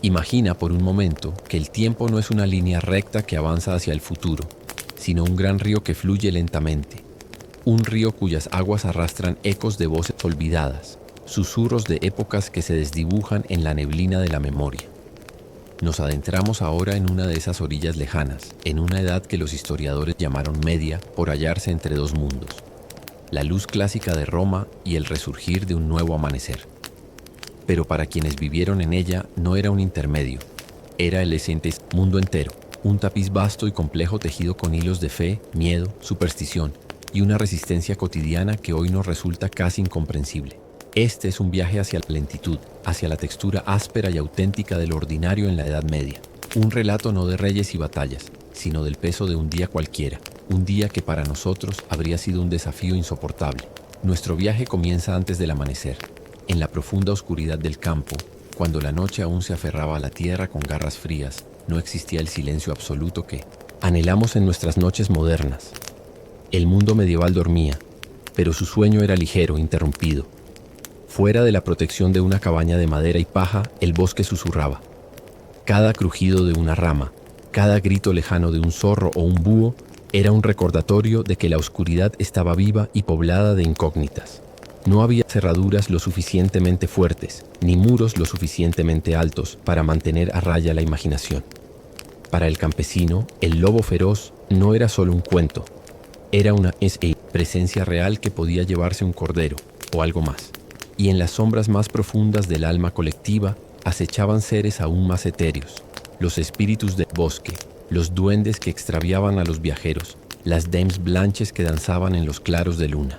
Imagina por un momento que el tiempo no es una línea recta que avanza hacia el futuro, sino un gran río que fluye lentamente. Un río cuyas aguas arrastran ecos de voces olvidadas, susurros de épocas que se desdibujan en la neblina de la memoria. Nos adentramos ahora en una de esas orillas lejanas, en una edad que los historiadores llamaron media por hallarse entre dos mundos: la luz clásica de Roma y el resurgir de un nuevo amanecer. Pero para quienes vivieron en ella no era un intermedio, era el esente mundo entero, un tapiz vasto y complejo tejido con hilos de fe, miedo, superstición y una resistencia cotidiana que hoy nos resulta casi incomprensible. Este es un viaje hacia la lentitud, hacia la textura áspera y auténtica de lo ordinario en la Edad Media. Un relato no de reyes y batallas, sino del peso de un día cualquiera, un día que para nosotros habría sido un desafío insoportable. Nuestro viaje comienza antes del amanecer, en la profunda oscuridad del campo, cuando la noche aún se aferraba a la tierra con garras frías. No existía el silencio absoluto que anhelamos en nuestras noches modernas. El mundo medieval dormía, pero su sueño era ligero, interrumpido. Fuera de la protección de una cabaña de madera y paja, el bosque susurraba. Cada crujido de una rama, cada grito lejano de un zorro o un búho era un recordatorio de que la oscuridad estaba viva y poblada de incógnitas. No había cerraduras lo suficientemente fuertes, ni muros lo suficientemente altos para mantener a raya la imaginación. Para el campesino, el lobo feroz no era solo un cuento, era una presencia real que podía llevarse un cordero o algo más. Y en las sombras más profundas del alma colectiva acechaban seres aún más etéreos, los espíritus del bosque, los duendes que extraviaban a los viajeros, las dames blanches que danzaban en los claros de luna.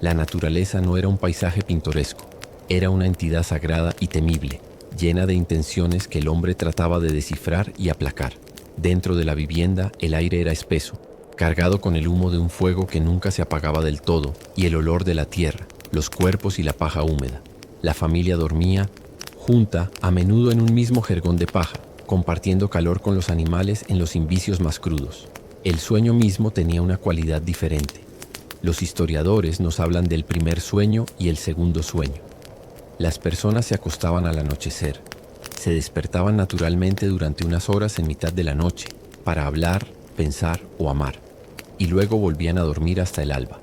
La naturaleza no era un paisaje pintoresco, era una entidad sagrada y temible, llena de intenciones que el hombre trataba de descifrar y aplacar. Dentro de la vivienda el aire era espeso, cargado con el humo de un fuego que nunca se apagaba del todo, y el olor de la tierra, los cuerpos y la paja húmeda. La familia dormía junta, a menudo en un mismo jergón de paja, compartiendo calor con los animales en los invicios más crudos. El sueño mismo tenía una cualidad diferente. Los historiadores nos hablan del primer sueño y el segundo sueño. Las personas se acostaban al anochecer, se despertaban naturalmente durante unas horas en mitad de la noche para hablar, pensar o amar, y luego volvían a dormir hasta el alba.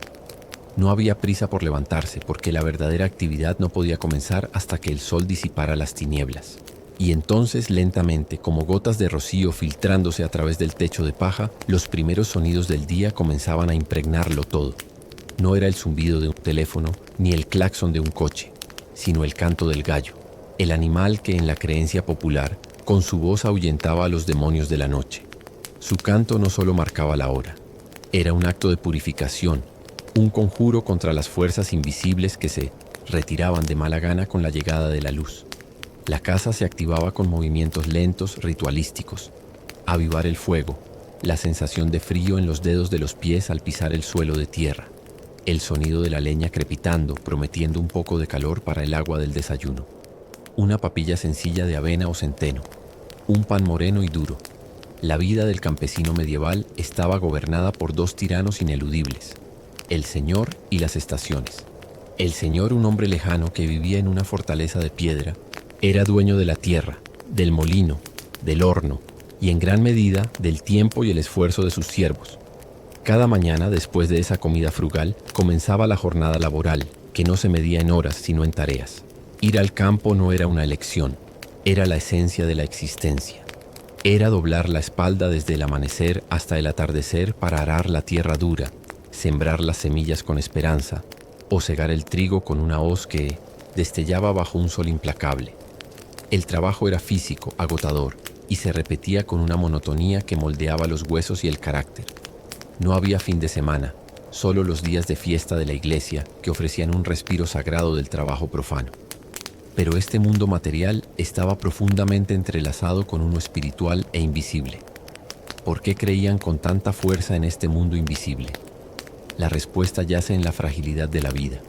No había prisa por levantarse porque la verdadera actividad no podía comenzar hasta que el sol disipara las tinieblas. Y entonces lentamente, como gotas de rocío filtrándose a través del techo de paja, los primeros sonidos del día comenzaban a impregnarlo todo. No era el zumbido de un teléfono ni el claxon de un coche, sino el canto del gallo, el animal que en la creencia popular, con su voz ahuyentaba a los demonios de la noche. Su canto no solo marcaba la hora, era un acto de purificación, un conjuro contra las fuerzas invisibles que se retiraban de mala gana con la llegada de la luz. La casa se activaba con movimientos lentos, ritualísticos. Avivar el fuego, la sensación de frío en los dedos de los pies al pisar el suelo de tierra, el sonido de la leña crepitando, prometiendo un poco de calor para el agua del desayuno. Una papilla sencilla de avena o centeno, un pan moreno y duro. La vida del campesino medieval estaba gobernada por dos tiranos ineludibles: el Señor y las estaciones. El Señor, un hombre lejano que vivía en una fortaleza de piedra, era dueño de la tierra, del molino, del horno y en gran medida del tiempo y el esfuerzo de sus siervos. Cada mañana, después de esa comida frugal, comenzaba la jornada laboral, que no se medía en horas sino en tareas. Ir al campo no era una elección, era la esencia de la existencia. Era doblar la espalda desde el amanecer hasta el atardecer para arar la tierra dura, sembrar las semillas con esperanza o cegar el trigo con una hoz que destellaba bajo un sol implacable. El trabajo era físico, agotador, y se repetía con una monotonía que moldeaba los huesos y el carácter. No había fin de semana, solo los días de fiesta de la iglesia que ofrecían un respiro sagrado del trabajo profano. Pero este mundo material estaba profundamente entrelazado con uno espiritual e invisible. ¿Por qué creían con tanta fuerza en este mundo invisible? La respuesta yace en la fragilidad de la vida.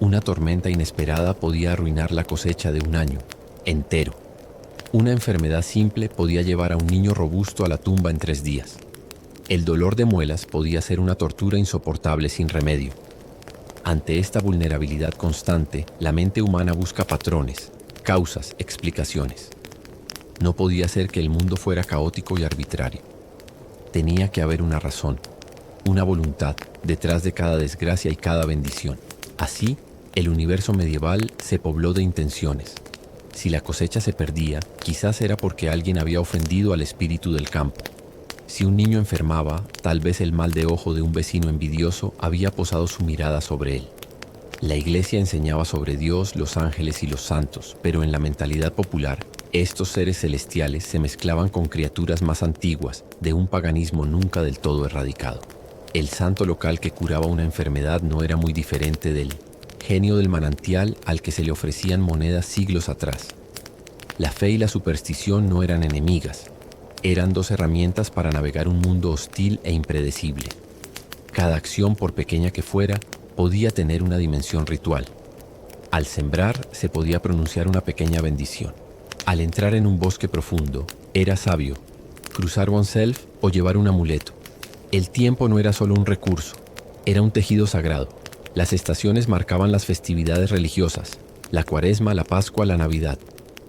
Una tormenta inesperada podía arruinar la cosecha de un año entero. Una enfermedad simple podía llevar a un niño robusto a la tumba en 3 días. El dolor de muelas podía ser una tortura insoportable sin remedio. Ante esta vulnerabilidad constante, la mente humana busca patrones, causas, explicaciones. No podía ser que el mundo fuera caótico y arbitrario. Tenía que haber una razón, una voluntad detrás de cada desgracia y cada bendición. Así, el universo medieval se pobló de intenciones. Si la cosecha se perdía, quizás era porque alguien había ofendido al espíritu del campo. Si un niño enfermaba, tal vez el mal de ojo de un vecino envidioso había posado su mirada sobre él. La iglesia enseñaba sobre Dios, los ángeles y los santos, pero en la mentalidad popular, estos seres celestiales se mezclaban con criaturas más antiguas de un paganismo nunca del todo erradicado. El santo local que curaba una enfermedad no era muy diferente del genio del manantial al que se le ofrecían monedas siglos atrás. La fe y la superstición no eran enemigas, eran dos herramientas para navegar un mundo hostil e impredecible. Cada acción, por pequeña que fuera, podía tener una dimensión ritual. Al sembrar se podía pronunciar una pequeña bendición. Al entrar en un bosque profundo, era sabio cruzar oneself o llevar un amuleto. El tiempo no era solo un recurso, era un tejido sagrado. Las estaciones marcaban las festividades religiosas, la Cuaresma, la Pascua, la Navidad.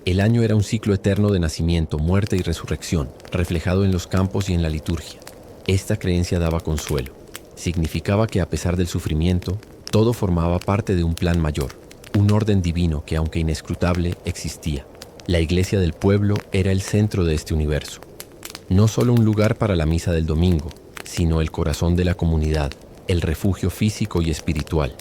El año era un ciclo eterno de nacimiento, muerte y resurrección, reflejado en los campos y en la liturgia. Esta creencia daba consuelo. Significaba que a pesar del sufrimiento, todo formaba parte de un plan mayor, un orden divino que, aunque inescrutable, existía. La iglesia del pueblo era el centro de este universo. No solo un lugar para la misa del domingo, sino el corazón de la comunidad, el refugio físico y espiritual.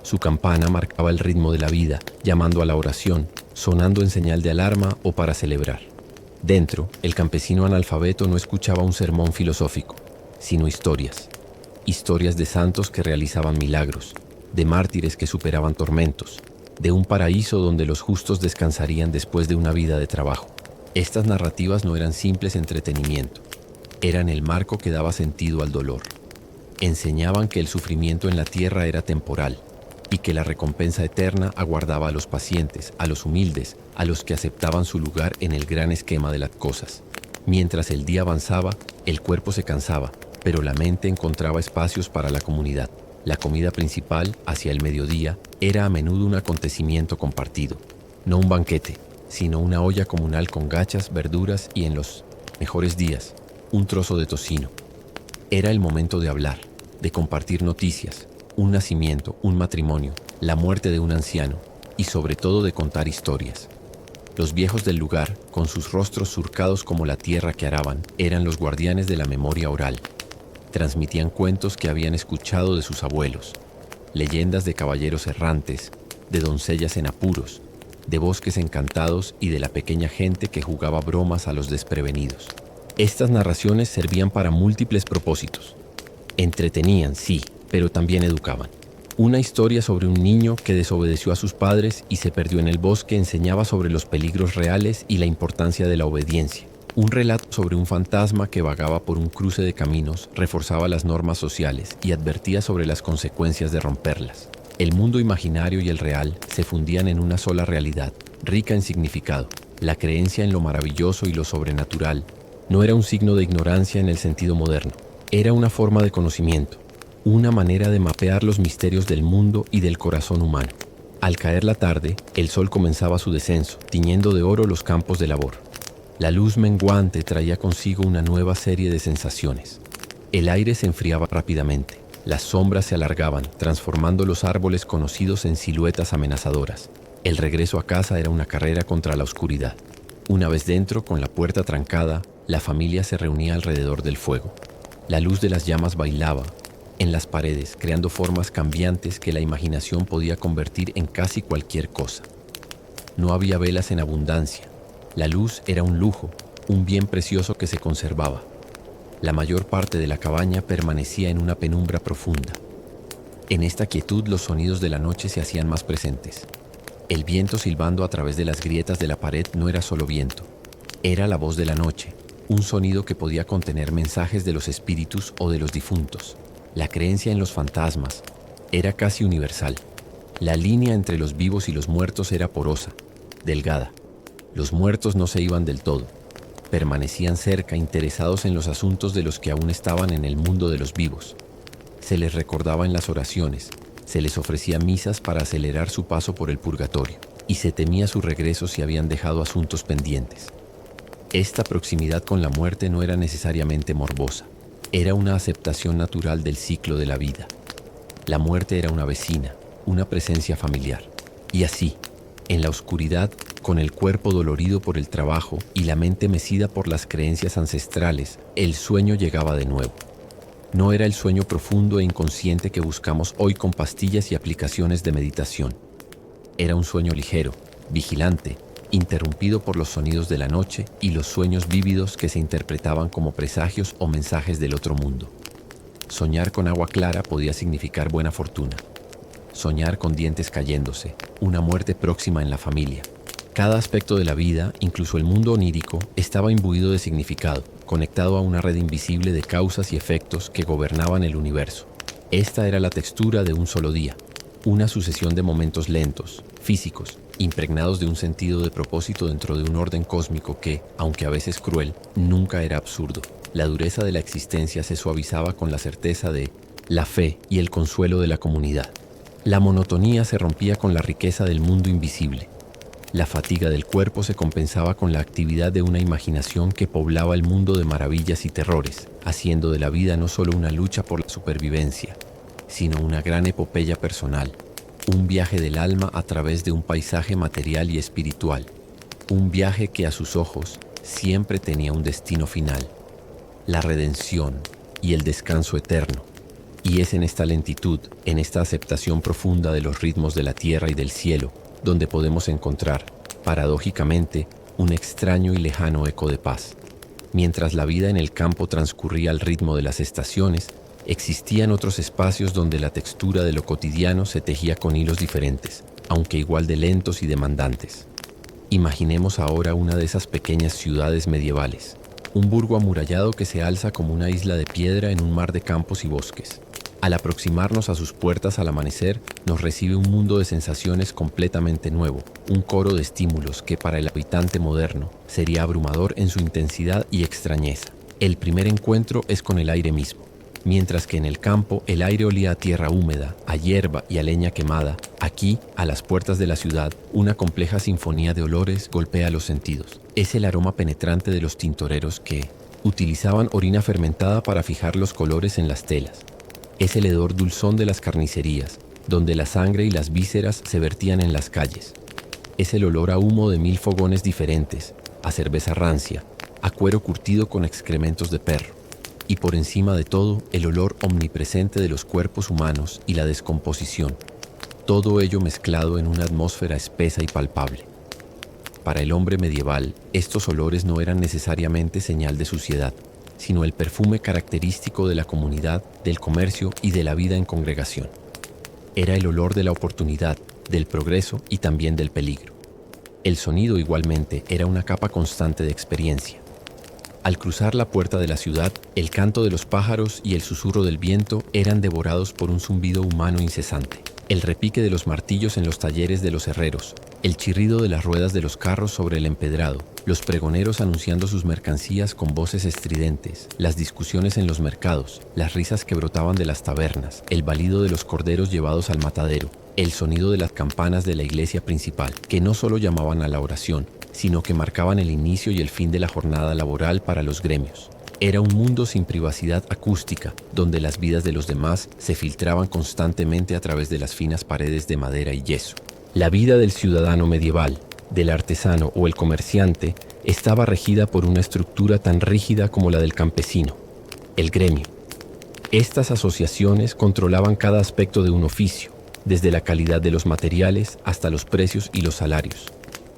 Su campana marcaba el ritmo de la vida, llamando a la oración, sonando en señal de alarma o para celebrar. Dentro, el campesino analfabeto no escuchaba un sermón filosófico, sino historias. Historias de santos que realizaban milagros, de mártires que superaban tormentos, de un paraíso donde los justos descansarían después de una vida de trabajo. Estas narrativas no eran simples entretenimiento, eran el marco que daba sentido al dolor. Enseñaban que el sufrimiento en la tierra era temporal y que la recompensa eterna aguardaba a los pacientes, a los humildes, a los que aceptaban su lugar en el gran esquema de las cosas. Mientras el día avanzaba, el cuerpo se cansaba, pero la mente encontraba espacios para la comunidad. La comida principal, hacia el mediodía, era a menudo un acontecimiento compartido. No un banquete, sino una olla comunal con gachas, verduras y, en los mejores días, un trozo de tocino. Era el momento de hablar, de compartir noticias, un nacimiento, un matrimonio, la muerte de un anciano y sobre todo de contar historias. Los viejos del lugar, con sus rostros surcados como la tierra que araban, eran los guardianes de la memoria oral. Transmitían cuentos que habían escuchado de sus abuelos, leyendas de caballeros errantes, de doncellas en apuros, de bosques encantados y de la pequeña gente que jugaba bromas a los desprevenidos. Estas narraciones servían para múltiples propósitos. Entretenían, sí, pero también educaban. Una historia sobre un niño que desobedeció a sus padres y se perdió en el bosque enseñaba sobre los peligros reales y la importancia de la obediencia. Un relato sobre un fantasma que vagaba por un cruce de caminos reforzaba las normas sociales y advertía sobre las consecuencias de romperlas. El mundo imaginario y el real se fundían en una sola realidad, rica en significado. La creencia en lo maravilloso y lo sobrenatural no era un signo de ignorancia en el sentido moderno, era una forma de conocimiento, una manera de mapear los misterios del mundo y del corazón humano. Al caer la tarde, el sol comenzaba su descenso, tiñendo de oro los campos de labor. La luz menguante traía consigo una nueva serie de sensaciones. El aire se enfriaba rápidamente, las sombras se alargaban, transformando los árboles conocidos en siluetas amenazadoras. El regreso a casa era una carrera contra la oscuridad. Una vez dentro, con la puerta trancada, la familia se reunía alrededor del fuego. La luz de las llamas bailaba en las paredes, creando formas cambiantes que la imaginación podía convertir en casi cualquier cosa. No había velas en abundancia. La luz era un lujo, un bien precioso que se conservaba. La mayor parte de la cabaña permanecía en una penumbra profunda. En esta quietud los sonidos de la noche se hacían más presentes. El viento silbando a través de las grietas de la pared no era solo viento, era la voz de la noche, un sonido que podía contener mensajes de los espíritus o de los difuntos. La creencia en los fantasmas era casi universal. La línea entre los vivos y los muertos era porosa, delgada. Los muertos no se iban del todo. Permanecían cerca, interesados en los asuntos de los que aún estaban en el mundo de los vivos. Se les recordaba en las oraciones, se les ofrecía misas para acelerar su paso por el purgatorio, y se temía su regreso si habían dejado asuntos pendientes. Esta proximidad con la muerte no era necesariamente morbosa, era una aceptación natural del ciclo de la vida. La muerte era una vecina, una presencia familiar. Y así, en la oscuridad, con el cuerpo dolorido por el trabajo y la mente mecida por las creencias ancestrales, el sueño llegaba de nuevo. No era el sueño profundo e inconsciente que buscamos hoy con pastillas y aplicaciones de meditación. Era un sueño ligero, vigilante, interrumpido por los sonidos de la noche y los sueños vívidos que se interpretaban como presagios o mensajes del otro mundo. Soñar con agua clara podía significar buena fortuna. Soñar con dientes cayéndose, una muerte próxima en la familia. Cada aspecto de la vida, incluso el mundo onírico, estaba imbuido de significado, conectado a una red invisible de causas y efectos que gobernaban el universo. Esta era la textura de un solo día, una sucesión de momentos lentos, físicos, impregnados de un sentido de propósito dentro de un orden cósmico que, aunque a veces cruel, nunca era absurdo. La dureza de la existencia se suavizaba con la certeza de la fe y el consuelo de la comunidad. La monotonía se rompía con la riqueza del mundo invisible. La fatiga del cuerpo se compensaba con la actividad de una imaginación que poblaba el mundo de maravillas y terrores, haciendo de la vida no solo una lucha por la supervivencia, sino una gran epopeya personal, un viaje del alma a través de un paisaje material y espiritual, un viaje que a sus ojos siempre tenía un destino final, la redención y el descanso eterno. Y es en esta lentitud, en esta aceptación profunda de los ritmos de la tierra y del cielo, donde podemos encontrar, paradójicamente, un extraño y lejano eco de paz. Mientras la vida en el campo transcurría al ritmo de las estaciones, existían otros espacios donde la textura de lo cotidiano se tejía con hilos diferentes, aunque igual de lentos y demandantes. Imaginemos ahora una de esas pequeñas ciudades medievales, un burgo amurallado que se alza como una isla de piedra en un mar de campos y bosques. Al aproximarnos a sus puertas al amanecer, nos recibe un mundo de sensaciones completamente nuevo, un coro de estímulos que para el habitante moderno sería abrumador en su intensidad y extrañeza. El primer encuentro es con el aire mismo. Mientras que en el campo el aire olía a tierra húmeda, a hierba y a leña quemada, aquí, a las puertas de la ciudad, una compleja sinfonía de olores golpea los sentidos. Es el aroma penetrante de los tintoreros que utilizaban orina fermentada para fijar los colores en las telas. Es el hedor dulzón de las carnicerías, donde la sangre y las vísceras se vertían en las calles. Es el olor a humo de 1000 fogones diferentes, a cerveza rancia, a cuero curtido con excrementos de perro. Y por encima de todo, el olor omnipresente de los cuerpos humanos y la descomposición. Todo ello mezclado en una atmósfera espesa y palpable. Para el hombre medieval, estos olores no eran necesariamente señal de suciedad, sino el perfume característico de la comunidad, del comercio y de la vida en congregación. Era el olor de la oportunidad, del progreso y también del peligro. El sonido igualmente era una capa constante de experiencia. Al cruzar la puerta de la ciudad, el canto de los pájaros y el susurro del viento eran devorados por un zumbido humano incesante. El repique de los martillos en los talleres de los herreros, el chirrido de las ruedas de los carros sobre el empedrado, los pregoneros anunciando sus mercancías con voces estridentes, las discusiones en los mercados, las risas que brotaban de las tabernas, el balido de los corderos llevados al matadero, el sonido de las campanas de la iglesia principal, que no solo llamaban a la oración, sino que marcaban el inicio y el fin de la jornada laboral para los gremios. Era un mundo sin privacidad acústica, donde las vidas de los demás se filtraban constantemente a través de las finas paredes de madera y yeso. La vida del ciudadano medieval, del artesano o el comerciante, estaba regida por una estructura tan rígida como la del campesino, el gremio. Estas asociaciones controlaban cada aspecto de un oficio, desde la calidad de los materiales hasta los precios y los salarios.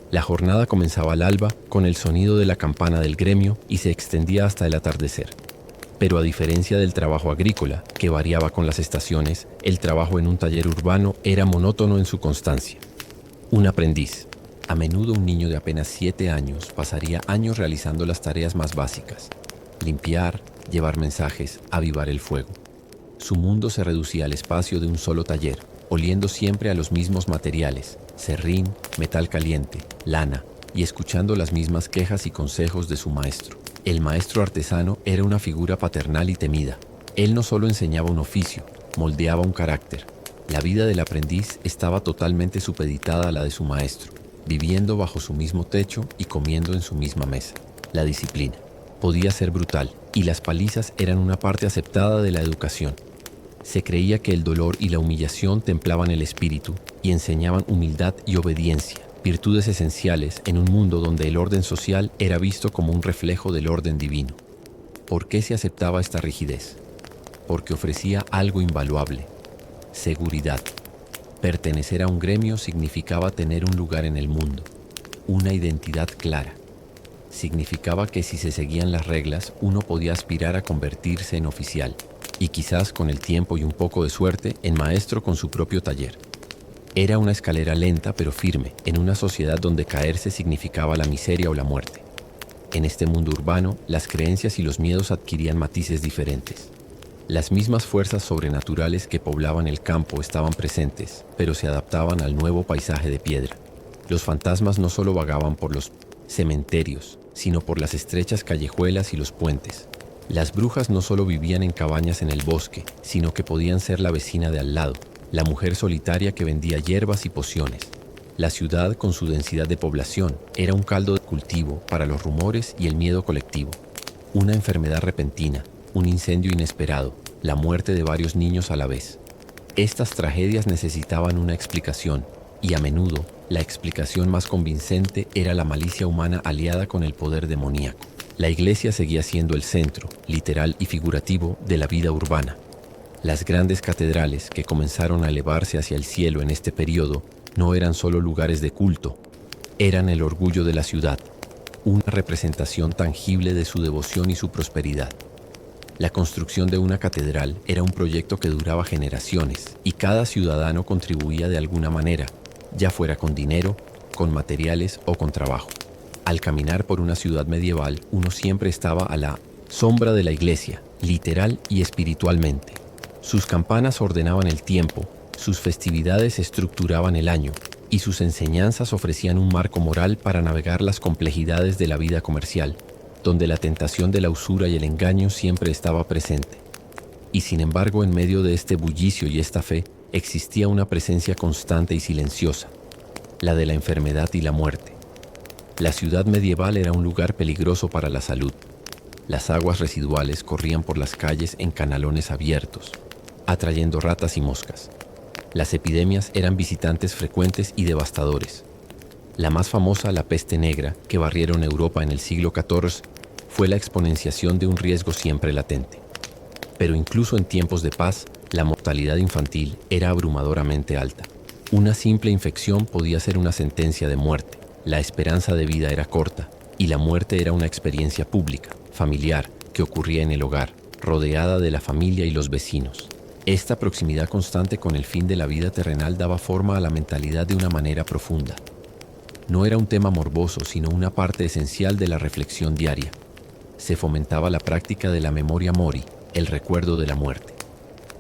La jornada comenzaba al alba con el sonido de la campana del gremio y se extendía hasta el atardecer. Pero a diferencia del trabajo agrícola, que variaba con las estaciones, el trabajo en un taller urbano era monótono en su constancia. Un aprendiz, a menudo un niño de apenas 7 años, pasaría años realizando las tareas más básicas: limpiar, llevar mensajes, avivar el fuego. Su mundo se reducía al espacio de un solo taller, oliendo siempre a los mismos materiales: serrín, metal caliente, lana, y escuchando las mismas quejas y consejos de su maestro. El maestro artesano era una figura paternal y temida. Él no solo enseñaba un oficio, moldeaba un carácter. La vida del aprendiz estaba totalmente supeditada a la de su maestro, viviendo bajo su mismo techo y comiendo en su misma mesa. La disciplina podía ser brutal y las palizas eran una parte aceptada de la educación. Se creía que el dolor y la humillación templaban el espíritu y enseñaban humildad y obediencia, virtudes esenciales en un mundo donde el orden social era visto como un reflejo del orden divino. ¿Por qué se aceptaba esta rigidez? Porque ofrecía algo invaluable: seguridad. Pertenecer a un gremio significaba tener un lugar en el mundo, una identidad clara. Significaba que si se seguían las reglas, uno podía aspirar a convertirse en oficial, y quizás con el tiempo y un poco de suerte, en maestro con su propio taller. Era una escalera lenta pero firme, en una sociedad donde caerse significaba la miseria o la muerte. En este mundo urbano, las creencias y los miedos adquirían matices diferentes. Las mismas fuerzas sobrenaturales que poblaban el campo estaban presentes, pero se adaptaban al nuevo paisaje de piedra. Los fantasmas no solo vagaban por los cementerios, sino por las estrechas callejuelas y los puentes. Las brujas no solo vivían en cabañas en el bosque, sino que podían ser la vecina de al lado, la mujer solitaria que vendía hierbas y pociones. La ciudad, con su densidad de población, era un caldo de cultivo para los rumores y el miedo colectivo. Una enfermedad repentina, un incendio inesperado, la muerte de varios niños a la vez. Estas tragedias necesitaban una explicación, y a menudo, la explicación más convincente era la malicia humana aliada con el poder demoníaco. La iglesia seguía siendo el centro, literal y figurativo, de la vida urbana. Las grandes catedrales que comenzaron a elevarse hacia el cielo en este periodo no eran solo lugares de culto, eran el orgullo de la ciudad, una representación tangible de su devoción y su prosperidad. La construcción de una catedral era un proyecto que duraba generaciones y cada ciudadano contribuía de alguna manera, ya fuera con dinero, con materiales o con trabajo. Al caminar por una ciudad medieval, uno siempre estaba a la sombra de la iglesia, literal y espiritualmente. Sus campanas ordenaban el tiempo, sus festividades estructuraban el año y sus enseñanzas ofrecían un marco moral para navegar las complejidades de la vida comercial, donde la tentación de la usura y el engaño siempre estaba presente. Y sin embargo, en medio de este bullicio y esta fe, existía una presencia constante y silenciosa, la de la enfermedad y la muerte. La ciudad medieval era un lugar peligroso para la salud. Las aguas residuales corrían por las calles en canalones abiertos, atrayendo ratas y moscas. Las epidemias eran visitantes frecuentes y devastadores. La más famosa, la peste negra, que barrieron Europa en el siglo XIV, fue la exponenciación de un riesgo siempre latente. Pero incluso en tiempos de paz, la mortalidad infantil era abrumadoramente alta. Una simple infección podía ser una sentencia de muerte. La esperanza de vida era corta y la muerte era una experiencia pública, familiar, que ocurría en el hogar, rodeada de la familia y los vecinos. Esta proximidad constante con el fin de la vida terrenal daba forma a la mentalidad de una manera profunda. No era un tema morboso, sino una parte esencial de la reflexión diaria. Se fomentaba la práctica de la memoria mori, el recuerdo de la muerte.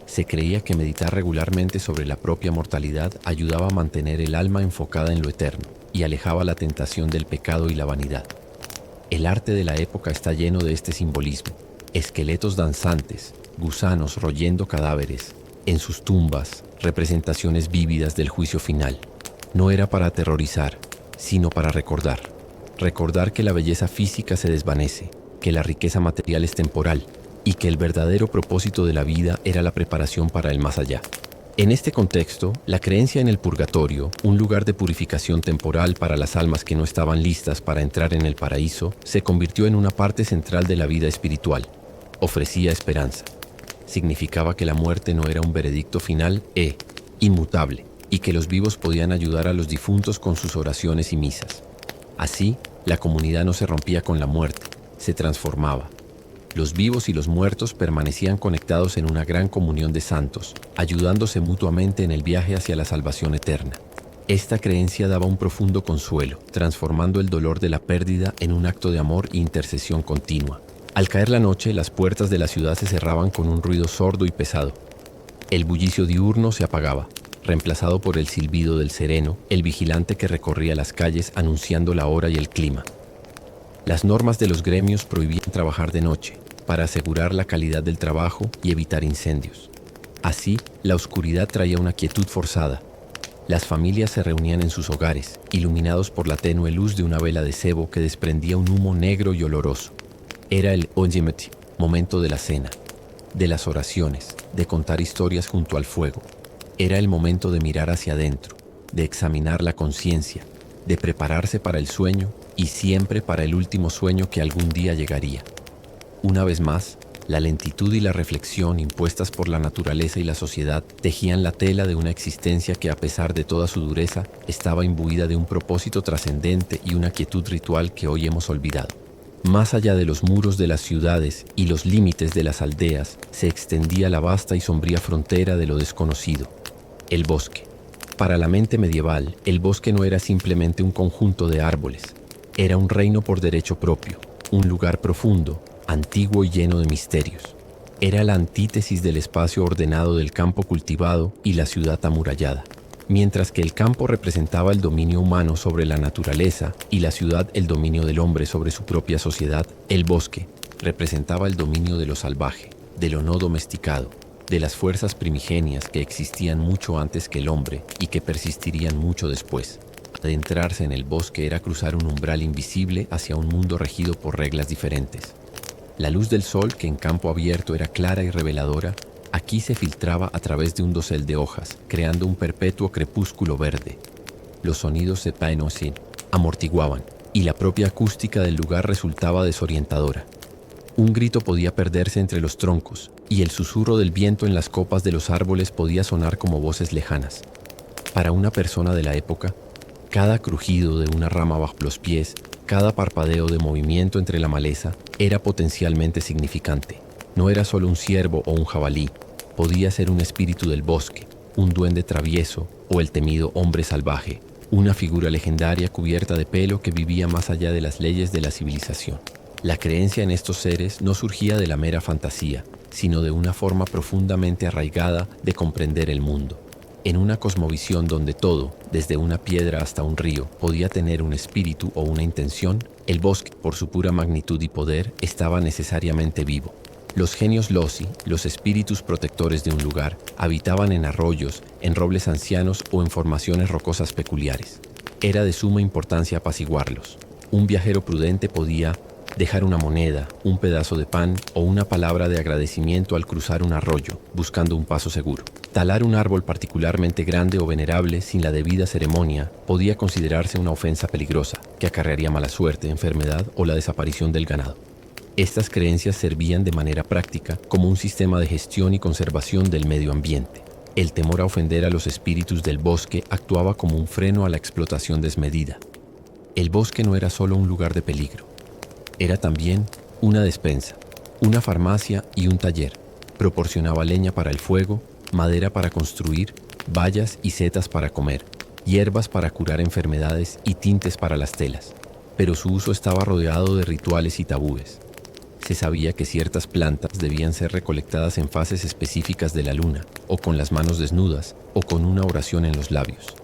Se creía que meditar regularmente sobre la propia mortalidad ayudaba a mantener el alma enfocada en lo eterno y alejaba la tentación del pecado y la vanidad. El arte de la época está lleno de este simbolismo: esqueletos danzantes, gusanos royendo cadáveres, en sus tumbas, representaciones vívidas del juicio final. No era para aterrorizar, sino para recordar. Recordar que la belleza física se desvanece, que la riqueza material es temporal y que el verdadero propósito de la vida era la preparación para el más allá. En este contexto, la creencia en el purgatorio, un lugar de purificación temporal para las almas que no estaban listas para entrar en el paraíso, se convirtió en una parte central de la vida espiritual. Ofrecía esperanza. Significaba que la muerte no era un veredicto final inmutable, y que los vivos podían ayudar a los difuntos con sus oraciones y misas. Así, la comunidad no se rompía con la muerte, se transformaba. Los vivos y los muertos permanecían conectados en una gran comunión de santos, ayudándose mutuamente en el viaje hacia la salvación eterna. Esta creencia daba un profundo consuelo, transformando el dolor de la pérdida en un acto de amor e intercesión continua. Al caer la noche, las puertas de la ciudad se cerraban con un ruido sordo y pesado. El bullicio diurno se apagaba, reemplazado por el silbido del sereno, el vigilante que recorría las calles anunciando la hora y el clima. Las normas de los gremios prohibían trabajar de noche, para asegurar la calidad del trabajo y evitar incendios. Así, la oscuridad traía una quietud forzada. Las familias se reunían en sus hogares, iluminados por la tenue luz de una vela de cebo que desprendía un humo negro y oloroso. Era el Onjimeti, momento de la cena, de las oraciones, de contar historias junto al fuego. Era el momento de mirar hacia adentro, de examinar la conciencia, de prepararse para el sueño y siempre para el último sueño que algún día llegaría. Una vez más, la lentitud y la reflexión impuestas por la naturaleza y la sociedad tejían la tela de una existencia que, a pesar de toda su dureza, estaba imbuida de un propósito trascendente y una quietud ritual que hoy hemos olvidado. Más allá de los muros de las ciudades y los límites de las aldeas, se extendía la vasta y sombría frontera de lo desconocido, el bosque. Para la mente medieval, el bosque no era simplemente un conjunto de árboles, era un reino por derecho propio, un lugar profundo, antiguo y lleno de misterios. Era la antítesis del espacio ordenado del campo cultivado y la ciudad amurallada. Mientras que el campo representaba el dominio humano sobre la naturaleza y la ciudad el dominio del hombre sobre su propia sociedad, el bosque representaba el dominio de lo salvaje, de lo no domesticado, de las fuerzas primigenias que existían mucho antes que el hombre y que persistirían mucho después. Adentrarse en el bosque era cruzar un umbral invisible hacia un mundo regido por reglas diferentes. La luz del sol, que en campo abierto era clara y reveladora, aquí se filtraba a través de un dosel de hojas, creando un perpetuo crepúsculo verde. Los sonidos se amortiguaban, y la propia acústica del lugar resultaba desorientadora. Un grito podía perderse entre los troncos, y el susurro del viento en las copas de los árboles podía sonar como voces lejanas. Para una persona de la época, cada crujido de una rama bajo los pies, cada parpadeo de movimiento entre la maleza, era potencialmente significante. No era solo un ciervo o un jabalí, podía ser un espíritu del bosque, un duende travieso o el temido hombre salvaje, una figura legendaria cubierta de pelo que vivía más allá de las leyes de la civilización. La creencia en estos seres no surgía de la mera fantasía, sino de una forma profundamente arraigada de comprender el mundo. En una cosmovisión donde todo, desde una piedra hasta un río, podía tener un espíritu o una intención, el bosque, por su pura magnitud y poder, estaba necesariamente vivo. Los genios Lozi, los espíritus protectores de un lugar, habitaban en arroyos, en robles ancianos o en formaciones rocosas peculiares. Era de suma importancia apaciguarlos. Un viajero prudente podía dejar una moneda, un pedazo de pan o una palabra de agradecimiento al cruzar un arroyo, buscando un paso seguro. Talar un árbol particularmente grande o venerable sin la debida ceremonia podía considerarse una ofensa peligrosa, que acarrearía mala suerte, enfermedad o la desaparición del ganado. Estas creencias servían de manera práctica como un sistema de gestión y conservación del medio ambiente. El temor a ofender a los espíritus del bosque actuaba como un freno a la explotación desmedida. El bosque no era solo un lugar de peligro. Era también una despensa, una farmacia y un taller. Proporcionaba leña para el fuego, madera para construir, bayas y setas para comer, hierbas para curar enfermedades y tintes para las telas. Pero su uso estaba rodeado de rituales y tabúes. Se sabía que ciertas plantas debían ser recolectadas en fases específicas de la luna, o con las manos desnudas, o con una oración en los labios.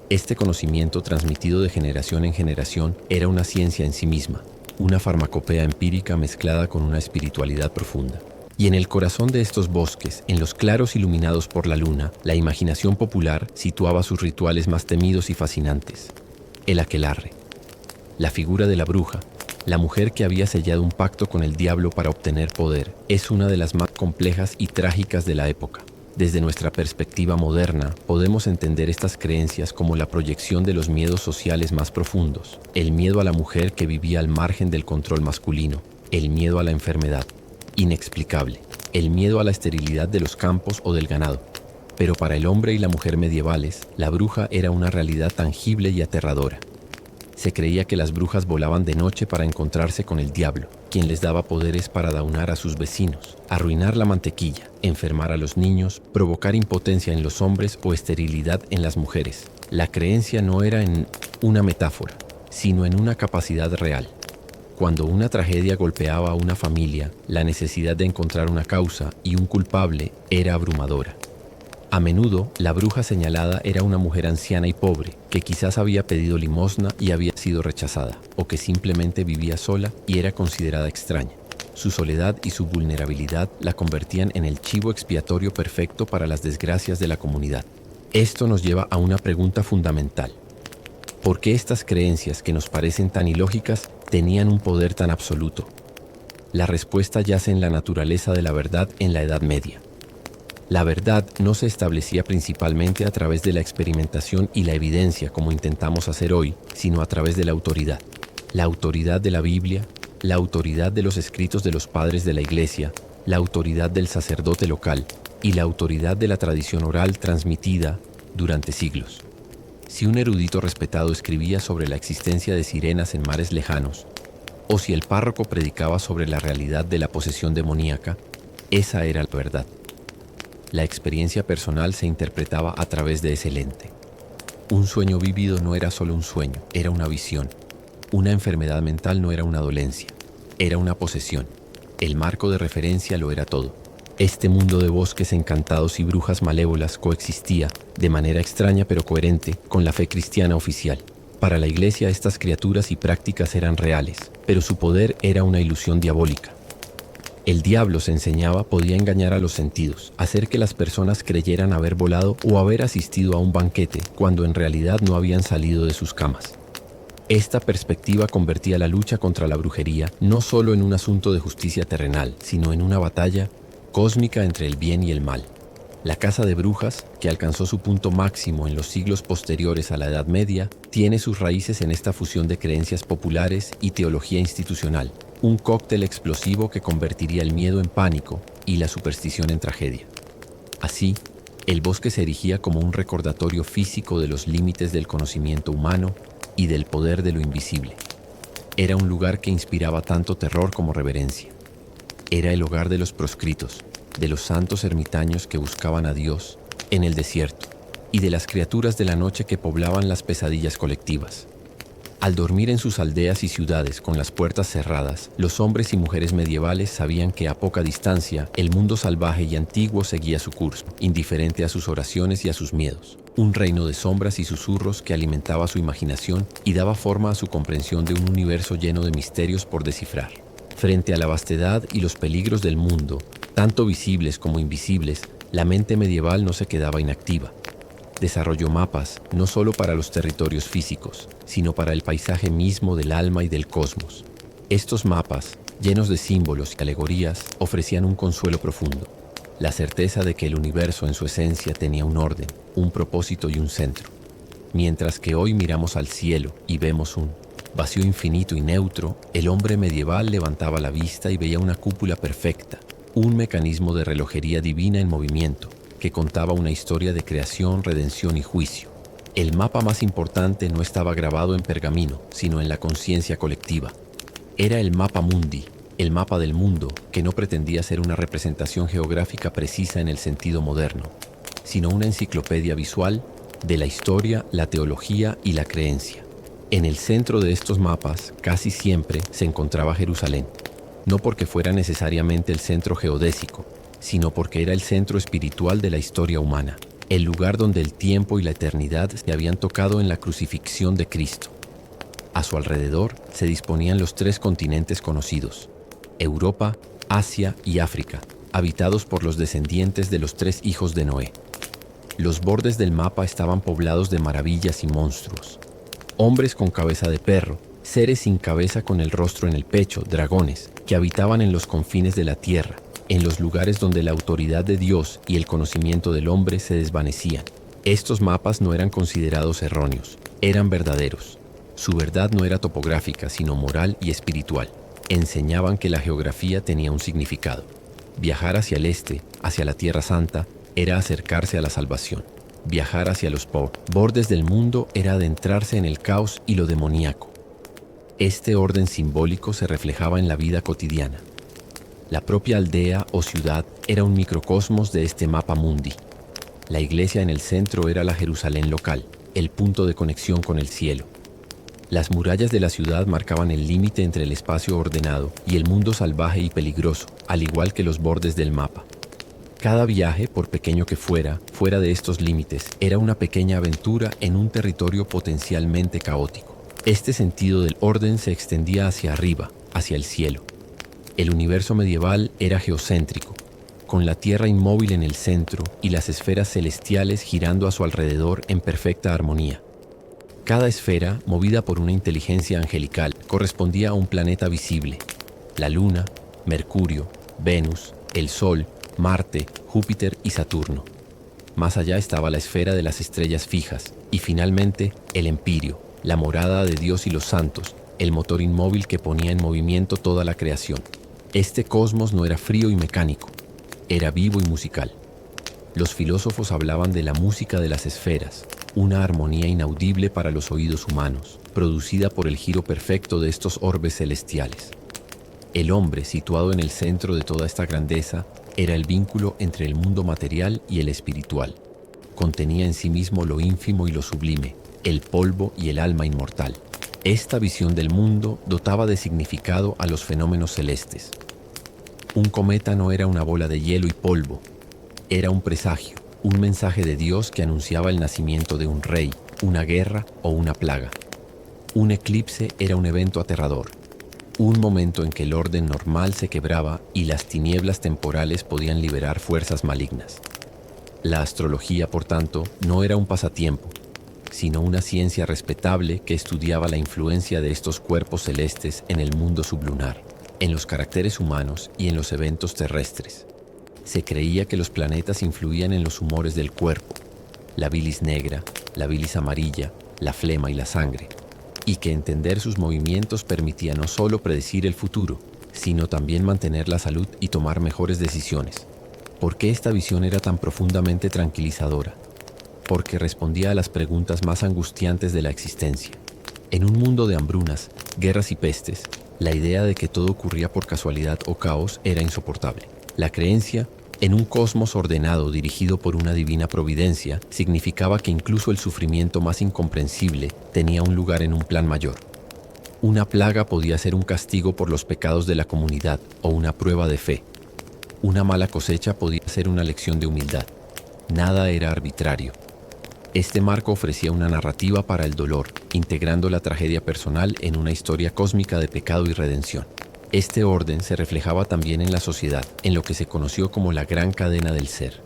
Este conocimiento, transmitido de generación en generación, era una ciencia en sí misma, una farmacopea empírica mezclada con una espiritualidad profunda. Y en el corazón de estos bosques, en los claros iluminados por la luna, la imaginación popular situaba sus rituales más temidos y fascinantes. El aquelarre, la figura de la bruja, la mujer que había sellado un pacto con el diablo para obtener poder, es una de las más complejas y trágicas de la época. Desde nuestra perspectiva moderna, podemos entender estas creencias como la proyección de los miedos sociales más profundos, el miedo a la mujer que vivía al margen del control masculino, el miedo a la enfermedad, inexplicable, el miedo a la esterilidad de los campos o del ganado. Pero para el hombre y la mujer medievales, la bruja era una realidad tangible y aterradora. Se creía que las brujas volaban de noche para encontrarse con el diablo, quien les daba poderes para daunar a sus vecinos, arruinar la mantequilla, enfermar a los niños, provocar impotencia en los hombres o esterilidad en las mujeres. La creencia no era en una metáfora, sino en una capacidad real. Cuando una tragedia golpeaba a una familia, la necesidad de encontrar una causa y un culpable era abrumadora. A menudo, la bruja señalada era una mujer anciana y pobre, que quizás había pedido limosna y había sido rechazada, o que simplemente vivía sola y era considerada extraña. Su soledad y su vulnerabilidad la convertían en el chivo expiatorio perfecto para las desgracias de la comunidad. Esto nos lleva a una pregunta fundamental. ¿Por qué estas creencias que nos parecen tan ilógicas tenían un poder tan absoluto? La respuesta yace en la naturaleza de la verdad en la Edad Media. La verdad no se establecía principalmente a través de la experimentación y la evidencia como intentamos hacer hoy, sino a través de la autoridad. La autoridad de la Biblia, la autoridad de los escritos de los padres de la Iglesia, la autoridad del sacerdote local y la autoridad de la tradición oral transmitida durante siglos. Si un erudito respetado escribía sobre la existencia de sirenas en mares lejanos, o si el párroco predicaba sobre la realidad de la posesión demoníaca, esa era la verdad. La experiencia personal se interpretaba a través de ese lente. Un sueño vívido no era solo un sueño, era una visión. Una enfermedad mental no era una dolencia, era una posesión. El marco de referencia lo era todo. Este mundo de bosques encantados y brujas malévolas coexistía, de manera extraña pero coherente, con la fe cristiana oficial. Para la Iglesia estas criaturas y prácticas eran reales, pero su poder era una ilusión diabólica. El diablo, se enseñaba, podía engañar a los sentidos, hacer que las personas creyeran haber volado o haber asistido a un banquete, cuando en realidad no habían salido de sus camas. Esta perspectiva convertía la lucha contra la brujería no solo en un asunto de justicia terrenal, sino en una batalla cósmica entre el bien y el mal. La caza de brujas, que alcanzó su punto máximo en los siglos posteriores a la Edad Media, tiene sus raíces en esta fusión de creencias populares y teología institucional, un cóctel explosivo que convertiría el miedo en pánico y la superstición en tragedia. Así, el bosque se erigía como un recordatorio físico de los límites del conocimiento humano y del poder de lo invisible. Era un lugar que inspiraba tanto terror como reverencia. Era el hogar de los proscritos, de los santos ermitaños que buscaban a Dios en el desierto y de las criaturas de la noche que poblaban las pesadillas colectivas. Al dormir en sus aldeas y ciudades con las puertas cerradas, los hombres y mujeres medievales sabían que a poca distancia el mundo salvaje y antiguo seguía su curso, indiferente a sus oraciones y a sus miedos. Un reino de sombras y susurros que alimentaba su imaginación y daba forma a su comprensión de un universo lleno de misterios por descifrar. Frente a la vastedad y los peligros del mundo, tanto visibles como invisibles, la mente medieval no se quedaba inactiva. Desarrolló mapas no solo para los territorios físicos, sino para el paisaje mismo del alma y del cosmos. Estos mapas, llenos de símbolos y alegorías, ofrecían un consuelo profundo, la certeza de que el universo en su esencia tenía un orden, un propósito y un centro. Mientras que hoy miramos al cielo y vemos un vacío infinito y neutro, el hombre medieval levantaba la vista y veía una cúpula perfecta, un mecanismo de relojería divina en movimiento, que contaba una historia de creación, redención y juicio. El mapa más importante no estaba grabado en pergamino, sino en la conciencia colectiva. Era el mapa mundi, el mapa del mundo, que no pretendía ser una representación geográfica precisa en el sentido moderno, sino una enciclopedia visual de la historia, la teología y la creencia. En el centro de estos mapas, casi siempre, se encontraba Jerusalén, no porque fuera necesariamente el centro geodésico, sino porque era el centro espiritual de la historia humana, el lugar donde el tiempo y la eternidad se habían tocado en la crucifixión de Cristo. A su alrededor se disponían los 3 continentes conocidos, Europa, Asia y África, habitados por los descendientes de los 3 hijos de Noé. Los bordes del mapa estaban poblados de maravillas y monstruos. Hombres con cabeza de perro, seres sin cabeza con el rostro en el pecho, dragones, que habitaban en los confines de la tierra, en los lugares donde la autoridad de Dios y el conocimiento del hombre se desvanecían. Estos mapas no eran considerados erróneos, eran verdaderos. Su verdad no era topográfica, sino moral y espiritual. Enseñaban que la geografía tenía un significado. Viajar hacia el este, hacia la Tierra Santa, era acercarse a la salvación. Viajar hacia los bordes del mundo era adentrarse en el caos y lo demoníaco. Este orden simbólico se reflejaba en la vida cotidiana. La propia aldea o ciudad era un microcosmos de este mapa mundi. La iglesia en el centro era la Jerusalén local, el punto de conexión con el cielo. Las murallas de la ciudad marcaban el límite entre el espacio ordenado y el mundo salvaje y peligroso, al igual que los bordes del mapa. Cada viaje, por pequeño que fuera de estos límites, era una pequeña aventura en un territorio potencialmente caótico. Este sentido del orden se extendía hacia arriba, hacia el cielo. El universo medieval era geocéntrico, con la Tierra inmóvil en el centro y las esferas celestiales girando a su alrededor en perfecta armonía. Cada esfera, movida por una inteligencia angelical, correspondía a un planeta visible: la Luna, Mercurio, Venus, el Sol, Marte, Júpiter y Saturno. Más allá estaba la esfera de las estrellas fijas y finalmente el Empirio, la morada de Dios y los santos, el motor inmóvil que ponía en movimiento toda la creación. Este cosmos no era frío y mecánico, era vivo y musical. Los filósofos hablaban de la música de las esferas, una armonía inaudible para los oídos humanos, producida por el giro perfecto de estos orbes celestiales. El hombre, situado en el centro de toda esta grandeza, era el vínculo entre el mundo material y el espiritual. Contenía en sí mismo lo ínfimo y lo sublime, el polvo y el alma inmortal. Esta visión del mundo dotaba de significado a los fenómenos celestes. Un cometa no era una bola de hielo y polvo, era un presagio, un mensaje de Dios que anunciaba el nacimiento de un rey, una guerra o una plaga. Un eclipse era un evento aterrador, un momento en que el orden normal se quebraba y las tinieblas temporales podían liberar fuerzas malignas. La astrología, por tanto, no era un pasatiempo, sino una ciencia respetable que estudiaba la influencia de estos cuerpos celestes en el mundo sublunar, en los caracteres humanos y en los eventos terrestres. Se creía que los planetas influían en los humores del cuerpo, la bilis negra, la bilis amarilla, la flema y la sangre, y que entender sus movimientos permitía no solo predecir el futuro, sino también mantener la salud y tomar mejores decisiones. ¿Por qué esta visión era tan profundamente tranquilizadora? Porque respondía a las preguntas más angustiantes de la existencia. En un mundo de hambrunas, guerras y pestes, la idea de que todo ocurría por casualidad o caos era insoportable. La creencia en un cosmos ordenado dirigido por una divina providencia significaba que incluso el sufrimiento más incomprensible tenía un lugar en un plan mayor. Una plaga podía ser un castigo por los pecados de la comunidad o una prueba de fe. Una mala cosecha podía ser una lección de humildad. Nada era arbitrario. Este marco ofrecía una narrativa para el dolor, integrando la tragedia personal en una historia cósmica de pecado y redención. Este orden se reflejaba también en la sociedad, en lo que se conoció como la gran cadena del ser.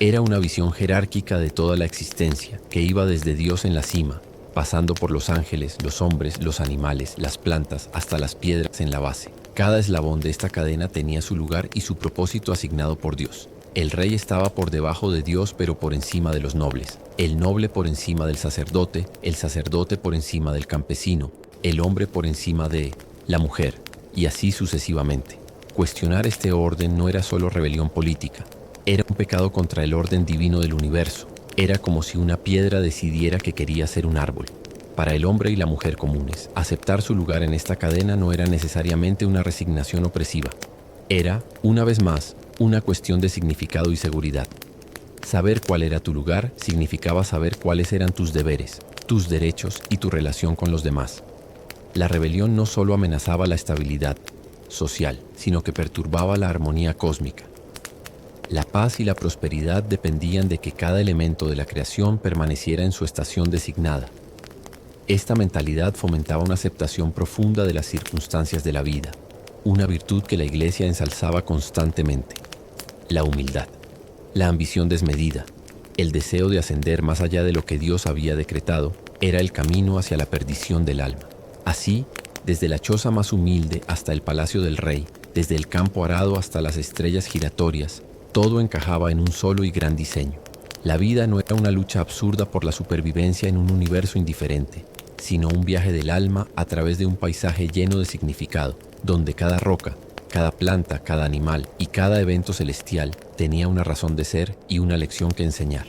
Era una visión jerárquica de toda la existencia, que iba desde Dios en la cima, pasando por los ángeles, los hombres, los animales, las plantas, hasta las piedras en la base. Cada eslabón de esta cadena tenía su lugar y su propósito asignado por Dios. El rey estaba por debajo de Dios, pero por encima de los nobles. El noble por encima del sacerdote, el sacerdote por encima del campesino, el hombre por encima de la mujer, y así sucesivamente. Cuestionar este orden no era solo rebelión política, era un pecado contra el orden divino del universo. Era como si una piedra decidiera que quería ser un árbol. Para el hombre y la mujer comunes, aceptar su lugar en esta cadena no era necesariamente una resignación opresiva. Era, una vez más, una cuestión de significado y seguridad. Saber cuál era tu lugar significaba saber cuáles eran tus deberes, tus derechos y tu relación con los demás. La rebelión no solo amenazaba la estabilidad social, sino que perturbaba la armonía cósmica. La paz y la prosperidad dependían de que cada elemento de la creación permaneciera en su estación designada. Esta mentalidad fomentaba una aceptación profunda de las circunstancias de la vida, una virtud que la Iglesia ensalzaba constantemente: la humildad, la ambición desmedida, el deseo de ascender más allá de lo que Dios había decretado, era el camino hacia la perdición del alma. Así, desde la choza más humilde hasta el palacio del rey, desde el campo arado hasta las estrellas giratorias, todo encajaba en un solo y gran diseño. La vida no era una lucha absurda por la supervivencia en un universo indiferente, sino un viaje del alma a través de un paisaje lleno de significado, donde cada roca, cada planta, cada animal y cada evento celestial tenía una razón de ser y una lección que enseñar.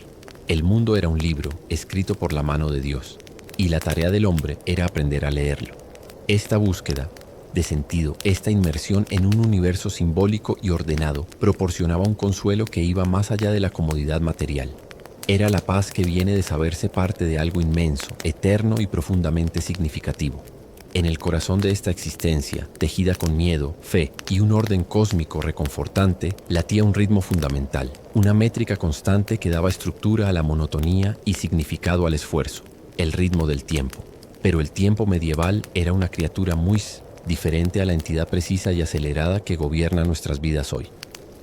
El mundo era un libro escrito por la mano de Dios, y la tarea del hombre era aprender a leerlo. Esta búsqueda de sentido, esta inmersión en un universo simbólico y ordenado, proporcionaba un consuelo que iba más allá de la comodidad material. Era la paz que viene de saberse parte de algo inmenso, eterno y profundamente significativo. En el corazón de esta existencia, tejida con miedo, fe y un orden cósmico reconfortante, latía un ritmo fundamental, una métrica constante que daba estructura a la monotonía y significado al esfuerzo: el ritmo del tiempo. Pero el tiempo medieval era una criatura muy diferente a la entidad precisa y acelerada que gobierna nuestras vidas hoy.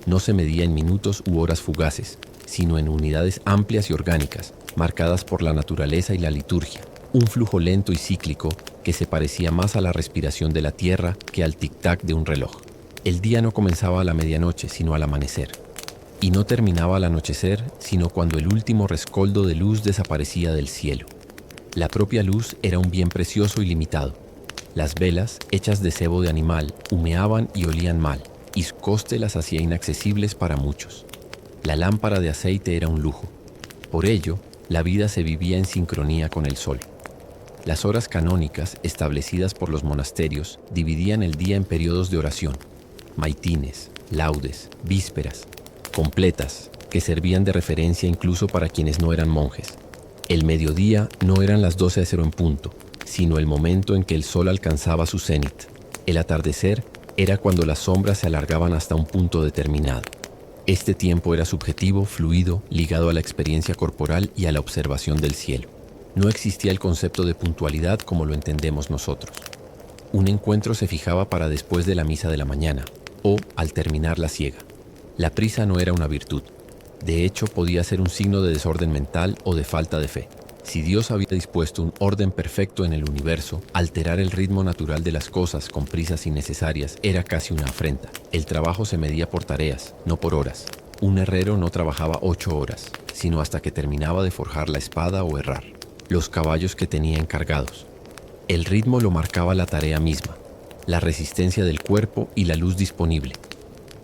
no se medía en minutos u horas fugaces, sino en unidades amplias y orgánicas, marcadas por la naturaleza y la liturgia, un flujo lento y cíclico que se parecía más a la respiración de la tierra que al tic-tac de un reloj. El día no comenzaba a la medianoche, sino al amanecer, y no terminaba al anochecer, sino cuando el último rescoldo de luz desaparecía del cielo. La propia luz era un bien precioso y limitado. Las velas, hechas de sebo de animal, humeaban y olían mal, y su coste las hacía inaccesibles para muchos. La lámpara de aceite era un lujo. Por ello, la vida se vivía en sincronía con el sol. Las horas canónicas, establecidas por los monasterios, dividían el día en periodos de oración, maitines, laudes, vísperas, completas, que servían de referencia incluso para quienes no eran monjes. El mediodía no eran las 12:00 en punto, sino el momento en que el sol alcanzaba su cenit. El atardecer era cuando las sombras se alargaban hasta un punto determinado. Este tiempo era subjetivo, fluido, ligado a la experiencia corporal y a la observación del cielo. No existía el concepto de puntualidad como lo entendemos nosotros. Un encuentro se fijaba para después de la misa de la mañana o al terminar la siega. La prisa no era una virtud. De hecho, podía ser un signo de desorden mental o de falta de fe. Si Dios había dispuesto un orden perfecto en el universo, alterar el ritmo natural de las cosas con prisas innecesarias era casi una afrenta. El trabajo se medía por tareas, no por horas. Un herrero no trabajaba 8 horas, sino hasta que terminaba de forjar la espada o herrar los caballos que tenía encargados. El ritmo lo marcaba la tarea misma, la resistencia del cuerpo y la luz disponible.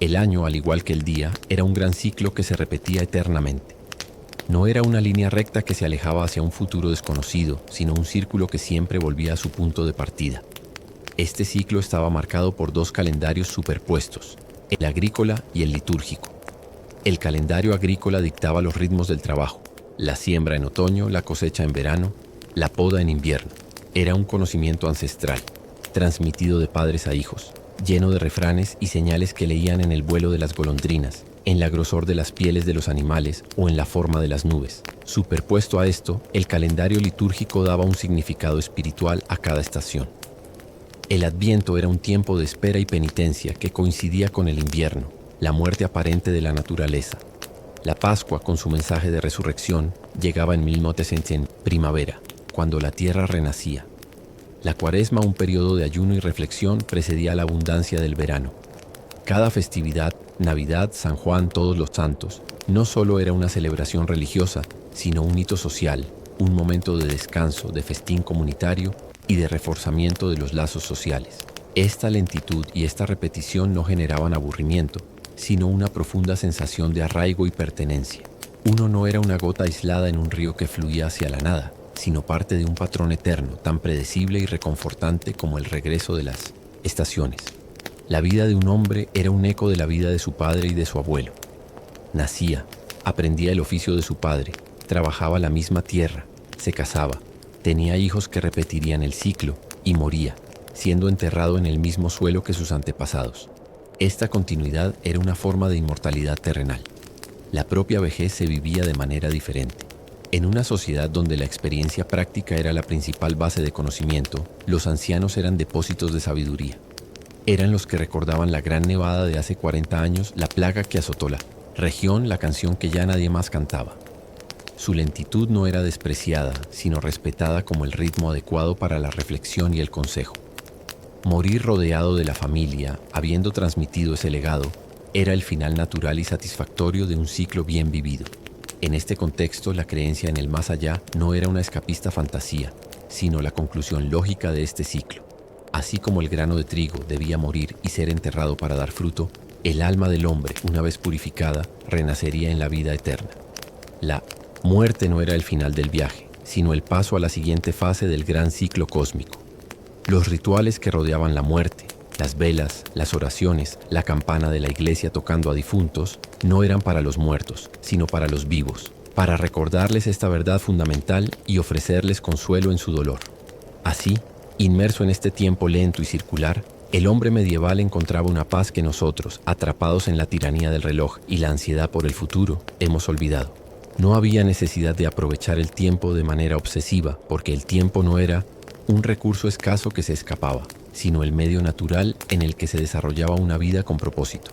El año, al igual que el día, era un gran ciclo que se repetía eternamente. No era una línea recta que se alejaba hacia un futuro desconocido, sino un círculo que siempre volvía a su punto de partida. Este ciclo estaba marcado por 2 calendarios superpuestos, el agrícola y el litúrgico. El calendario agrícola dictaba los ritmos del trabajo, la siembra en otoño, la cosecha en verano, la poda en invierno. Era un conocimiento ancestral, transmitido de padres a hijos, lleno de refranes y señales que leían en el vuelo de las golondrinas, en la grosor de las pieles de los animales o en la forma de las nubes. Superpuesto a esto, el calendario litúrgico daba un significado espiritual a cada estación. El Adviento era un tiempo de espera y penitencia que coincidía con el invierno, la muerte aparente de la naturaleza. La Pascua, con su mensaje de resurrección, llegaba en 1900 primavera, cuando la tierra renacía. La Cuaresma, un periodo de ayuno y reflexión, precedía la abundancia del verano. Cada festividad, Navidad, San Juan, Todos los Santos, no solo era una celebración religiosa, sino un hito social, un momento de descanso, de festín comunitario y de reforzamiento de los lazos sociales. Esta lentitud y esta repetición no generaban aburrimiento, sino una profunda sensación de arraigo y pertenencia. Uno no era una gota aislada en un río que fluía hacia la nada, sino parte de un patrón eterno, tan predecible y reconfortante como el regreso de las estaciones. La vida de un hombre era un eco de la vida de su padre y de su abuelo. Nacía, aprendía el oficio de su padre, trabajaba la misma tierra, se casaba, tenía hijos que repetirían el ciclo y moría, siendo enterrado en el mismo suelo que sus antepasados. Esta continuidad era una forma de inmortalidad terrenal. La propia vejez se vivía de manera diferente. En una sociedad donde la experiencia práctica era la principal base de conocimiento, los ancianos eran depósitos de sabiduría. Eran los que recordaban la gran nevada de hace 40 años, la plaga que azotó la región, la canción que ya nadie más cantaba. Su lentitud no era despreciada, sino respetada como el ritmo adecuado para la reflexión y el consejo. Morir rodeado de la familia, habiendo transmitido ese legado, era el final natural y satisfactorio de un ciclo bien vivido. En este contexto, la creencia en el más allá no era una escapista fantasía, sino la conclusión lógica de este ciclo. Así como el grano de trigo debía morir y ser enterrado para dar fruto, el alma del hombre, una vez purificada, renacería en la vida eterna. La muerte no era el final del viaje, sino el paso a la siguiente fase del gran ciclo cósmico. Los rituales que rodeaban la muerte, las velas, las oraciones, la campana de la iglesia tocando a difuntos, no eran para los muertos, sino para los vivos, para recordarles esta verdad fundamental y ofrecerles consuelo en su dolor. Así, inmerso en este tiempo lento y circular, el hombre medieval encontraba una paz que nosotros, atrapados en la tiranía del reloj y la ansiedad por el futuro, hemos olvidado. No había necesidad de aprovechar el tiempo de manera obsesiva, porque el tiempo no era un recurso escaso que se escapaba, sino el medio natural en el que se desarrollaba una vida con propósito.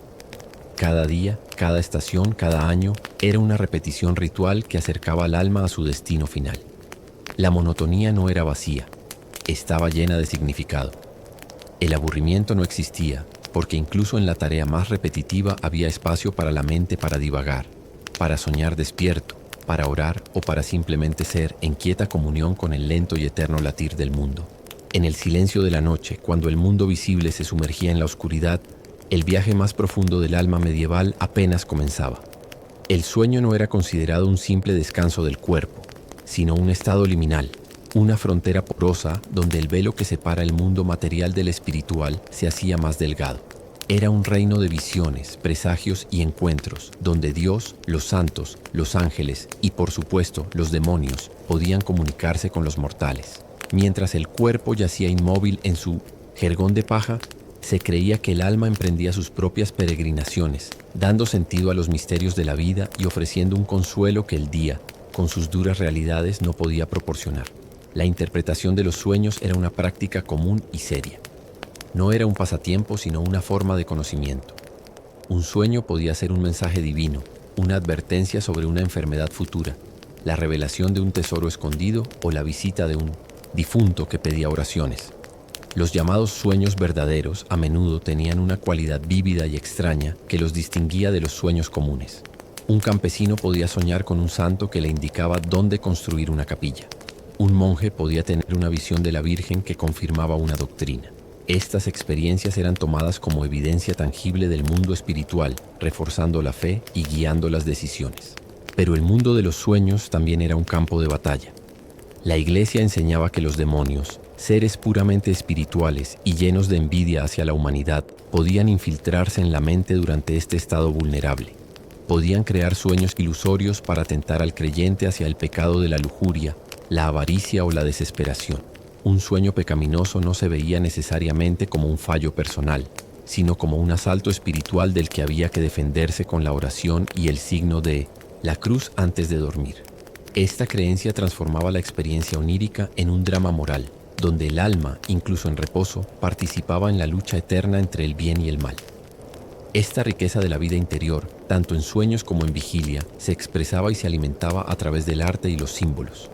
Cada día, cada estación, cada año, era una repetición ritual que acercaba al alma a su destino final. La monotonía no era vacía, estaba llena de significado. El aburrimiento no existía, porque incluso en la tarea más repetitiva había espacio para la mente para divagar, para soñar despierto, para orar o para simplemente ser en quieta comunión con el lento y eterno latir del mundo. En el silencio de la noche, cuando el mundo visible se sumergía en la oscuridad, el viaje más profundo del alma medieval apenas comenzaba. El sueño no era considerado un simple descanso del cuerpo, sino un estado liminal, una frontera porosa donde el velo que separa el mundo material del espiritual se hacía más delgado. Era un reino de visiones, presagios y encuentros, donde Dios, los santos, los ángeles y, por supuesto, los demonios podían comunicarse con los mortales. Mientras el cuerpo yacía inmóvil en su jergón de paja, se creía que el alma emprendía sus propias peregrinaciones, dando sentido a los misterios de la vida y ofreciendo un consuelo que el día, con sus duras realidades, no podía proporcionar. La interpretación de los sueños era una práctica común y seria. No era un pasatiempo, sino una forma de conocimiento. Un sueño podía ser un mensaje divino, una advertencia sobre una enfermedad futura, la revelación de un tesoro escondido o la visita de un difunto que pedía oraciones. Los llamados sueños verdaderos a menudo tenían una cualidad vívida y extraña que los distinguía de los sueños comunes. Un campesino podía soñar con un santo que le indicaba dónde construir una capilla. Un monje podía tener una visión de la Virgen que confirmaba una doctrina. Estas experiencias eran tomadas como evidencia tangible del mundo espiritual, reforzando la fe y guiando las decisiones. Pero el mundo de los sueños también era un campo de batalla. La Iglesia enseñaba que los demonios, seres puramente espirituales y llenos de envidia hacia la humanidad, podían infiltrarse en la mente durante este estado vulnerable. Podían crear sueños ilusorios para tentar al creyente hacia el pecado de la lujuria, la avaricia o la desesperación. Un sueño pecaminoso no se veía necesariamente como un fallo personal, sino como un asalto espiritual del que había que defenderse con la oración y el signo de la cruz antes de dormir. Esta creencia transformaba la experiencia onírica en un drama moral, donde el alma, incluso en reposo, participaba en la lucha eterna entre el bien y el mal. Esta riqueza de la vida interior, tanto en sueños como en vigilia, se expresaba y se alimentaba a través del arte y los símbolos.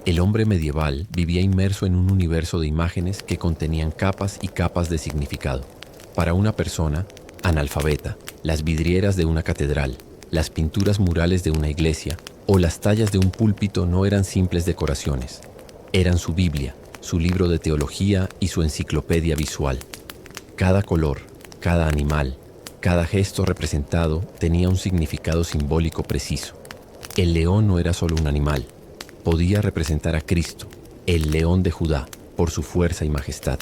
El hombre medieval vivía inmerso en un universo de imágenes que contenían capas y capas de significado. Para una persona analfabeta, las vidrieras de una catedral, las pinturas murales de una iglesia o las tallas de un púlpito no eran simples decoraciones. Eran su Biblia, su libro de teología y su enciclopedia visual. Cada color, cada animal, cada gesto representado tenía un significado simbólico preciso. El león no era solo un animal. Podía representar a Cristo, el león de Judá, por su fuerza y majestad,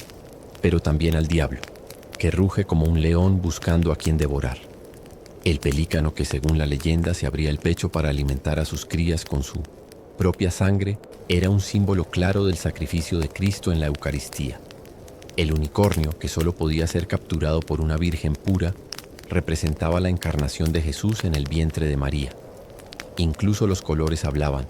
pero también al diablo, que ruge como un león buscando a quien devorar. El pelícano que, según la leyenda, se abría el pecho para alimentar a sus crías con su propia sangre, era un símbolo claro del sacrificio de Cristo en la Eucaristía. El unicornio, que solo podía ser capturado por una virgen pura, representaba la encarnación de Jesús en el vientre de María. Incluso los colores hablaban.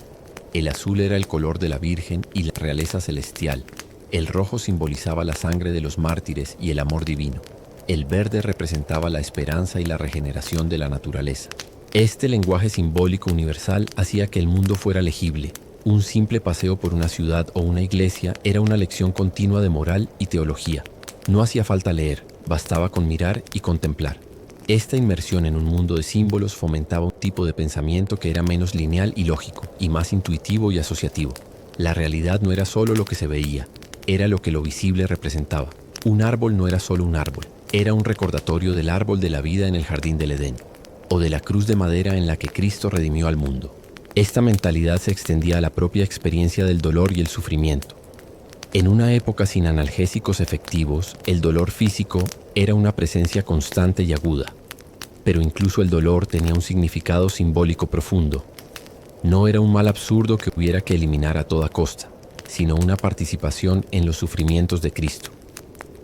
El azul era el color de la Virgen y la realeza celestial. El rojo simbolizaba la sangre de los mártires y el amor divino. El verde representaba la esperanza y la regeneración de la naturaleza. Este lenguaje simbólico universal hacía que el mundo fuera legible. Un simple paseo por una ciudad o una iglesia era una lección continua de moral y teología. No hacía falta leer, bastaba con mirar y contemplar. Esta inmersión en un mundo de símbolos fomentaba un tipo de pensamiento que era menos lineal y lógico, y más intuitivo y asociativo. La realidad no era solo lo que se veía, era lo que lo visible representaba. Un árbol no era solo un árbol, era un recordatorio del árbol de la vida en el jardín del Edén, o de la cruz de madera en la que Cristo redimió al mundo. Esta mentalidad se extendía a la propia experiencia del dolor y el sufrimiento. En una época sin analgésicos efectivos, el dolor físico era una presencia constante y aguda. Pero incluso el dolor tenía un significado simbólico profundo. No era un mal absurdo que hubiera que eliminar a toda costa, sino una participación en los sufrimientos de Cristo.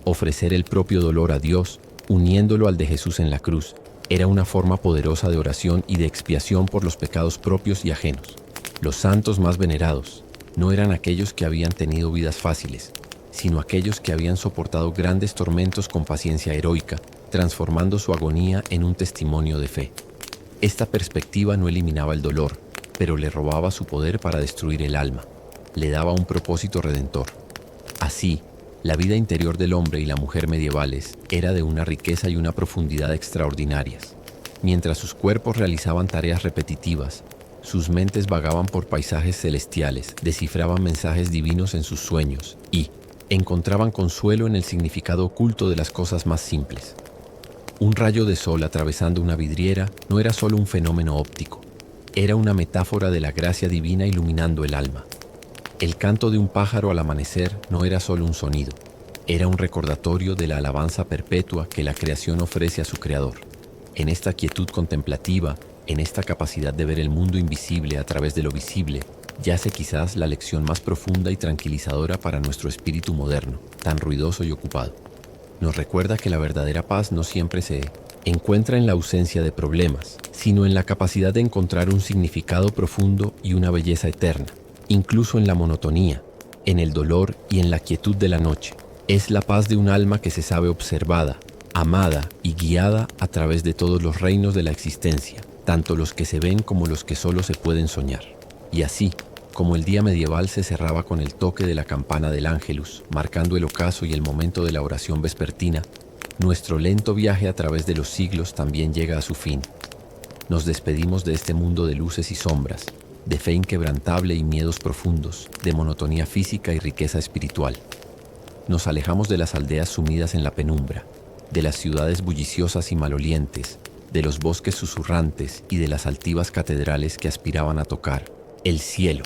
Ofrecer el propio dolor a Dios, uniéndolo al de Jesús en la cruz, era una forma poderosa de oración y de expiación por los pecados propios y ajenos. Los santos más venerados no eran aquellos que habían tenido vidas fáciles, sino aquellos que habían soportado grandes tormentos con paciencia heroica, transformando su agonía en un testimonio de fe. Esta perspectiva no eliminaba el dolor, pero le robaba su poder para destruir el alma. Le daba un propósito redentor. Así, la vida interior del hombre y la mujer medievales era de una riqueza y una profundidad extraordinarias. Mientras sus cuerpos realizaban tareas repetitivas, sus mentes vagaban por paisajes celestiales, descifraban mensajes divinos en sus sueños y encontraban consuelo en el significado oculto de las cosas más simples. Un rayo de sol atravesando una vidriera no era solo un fenómeno óptico, era una metáfora de la gracia divina iluminando el alma. El canto de un pájaro al amanecer no era solo un sonido, era un recordatorio de la alabanza perpetua que la creación ofrece a su creador. En esta quietud contemplativa, en esta capacidad de ver el mundo invisible a través de lo visible, yace quizás la lección más profunda y tranquilizadora para nuestro espíritu moderno, tan ruidoso y ocupado. Nos recuerda que la verdadera paz no siempre se encuentra en la ausencia de problemas, sino en la capacidad de encontrar un significado profundo y una belleza eterna, incluso en la monotonía, en el dolor y en la quietud de la noche. Es la paz de un alma que se sabe observada, amada y guiada a través de todos los reinos de la existencia, tanto los que se ven como los que solo se pueden soñar. Y así, como el día medieval se cerraba con el toque de la campana del Ángelus, marcando el ocaso y el momento de la oración vespertina, nuestro lento viaje a través de los siglos también llega a su fin. Nos despedimos de este mundo de luces y sombras, de fe inquebrantable y miedos profundos, de monotonía física y riqueza espiritual. Nos alejamos de las aldeas sumidas en la penumbra, de las ciudades bulliciosas y malolientes, de los bosques susurrantes y de las altivas catedrales que aspiraban a tocar el cielo.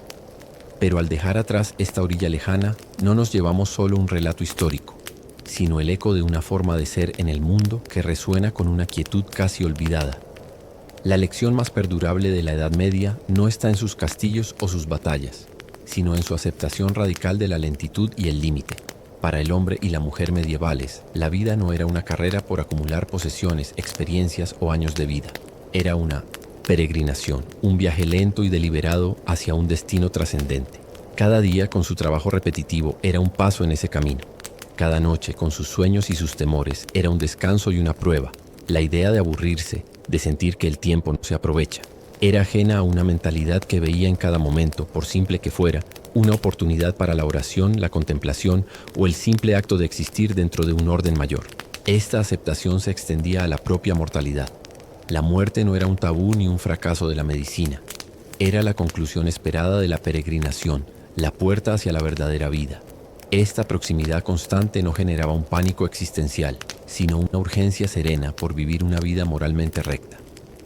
Pero al dejar atrás esta orilla lejana, no nos llevamos solo un relato histórico, sino el eco de una forma de ser en el mundo que resuena con una quietud casi olvidada. La lección más perdurable de la Edad Media no está en sus castillos o sus batallas, sino en su aceptación radical de la lentitud y el límite. Para el hombre y la mujer medievales, la vida no era una carrera por acumular posesiones, experiencias o años de vida. Era una peregrinación, un viaje lento y deliberado hacia un destino trascendente. Cada día, con su trabajo repetitivo, era un paso en ese camino. Cada noche, con sus sueños y sus temores, era un descanso y una prueba. La idea de aburrirse, de sentir que el tiempo no se aprovecha, era ajena a una mentalidad que veía en cada momento, por simple que fuera, una oportunidad para la oración, la contemplación o el simple acto de existir dentro de un orden mayor. Esta aceptación se extendía a la propia mortalidad. La muerte no era un tabú ni un fracaso de la medicina. Era la conclusión esperada de la peregrinación, la puerta hacia la verdadera vida. Esta proximidad constante no generaba un pánico existencial, sino una urgencia serena por vivir una vida moralmente recta.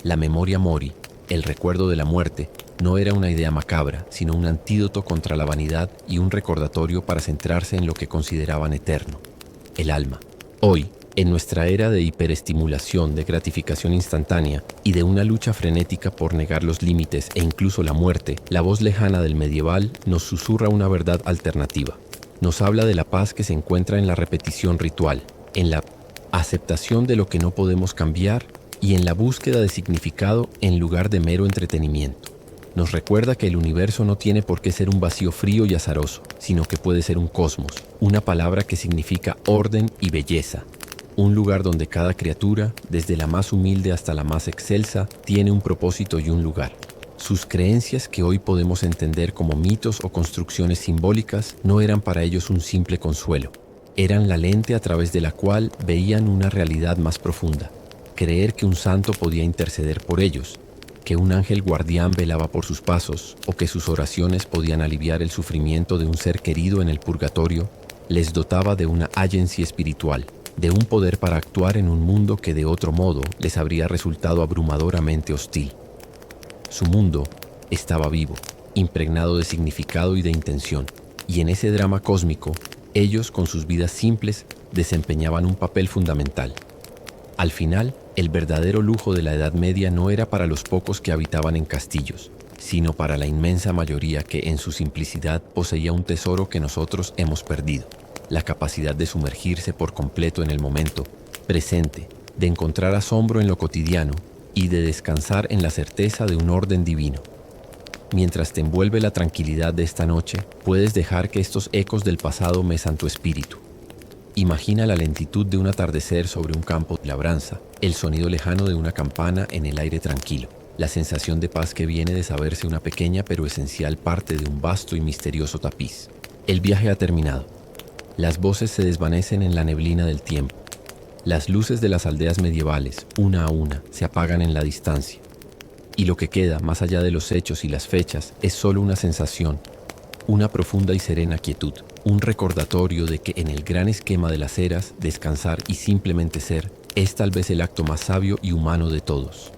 La memoria mori, el recuerdo de la muerte, no era una idea macabra, sino un antídoto contra la vanidad y un recordatorio para centrarse en lo que consideraban eterno, el alma. Hoy, en nuestra era de hiperestimulación, de gratificación instantánea y de una lucha frenética por negar los límites e incluso la muerte, la voz lejana del medieval nos susurra una verdad alternativa. Nos habla de la paz que se encuentra en la repetición ritual, en la aceptación de lo que no podemos cambiar y en la búsqueda de significado en lugar de mero entretenimiento. Nos recuerda que el universo no tiene por qué ser un vacío frío y azaroso, sino que puede ser un cosmos, una palabra que significa orden y belleza. Un lugar donde cada criatura, desde la más humilde hasta la más excelsa, tiene un propósito y un lugar. Sus creencias, que hoy podemos entender como mitos o construcciones simbólicas, no eran para ellos un simple consuelo. Eran la lente a través de la cual veían una realidad más profunda. Creer que un santo podía interceder por ellos, que un ángel guardián velaba por sus pasos o que sus oraciones podían aliviar el sufrimiento de un ser querido en el purgatorio, les dotaba de una agency espiritual, de un poder para actuar en un mundo que de otro modo les habría resultado abrumadoramente hostil. Su mundo estaba vivo, impregnado de significado y de intención, y en ese drama cósmico, ellos con sus vidas simples desempeñaban un papel fundamental. Al final, el verdadero lujo de la Edad Media no era para los pocos que habitaban en castillos, sino para la inmensa mayoría que en su simplicidad poseía un tesoro que nosotros hemos perdido: la capacidad de sumergirse por completo en el momento presente, de encontrar asombro en lo cotidiano y de descansar en la certeza de un orden divino. Mientras te envuelve la tranquilidad de esta noche, puedes dejar que estos ecos del pasado mezan tu espíritu. Imagina la lentitud de un atardecer sobre un campo de labranza, el sonido lejano de una campana en el aire tranquilo, la sensación de paz que viene de saberse una pequeña pero esencial parte de un vasto y misterioso tapiz. El viaje ha terminado. Las voces se desvanecen en la neblina del tiempo. Las luces de las aldeas medievales, una a una, se apagan en la distancia. Y lo que queda, más allá de los hechos y las fechas, es solo una sensación, una profunda y serena quietud, un recordatorio de que en el gran esquema de las eras, descansar y simplemente ser es tal vez el acto más sabio y humano de todos.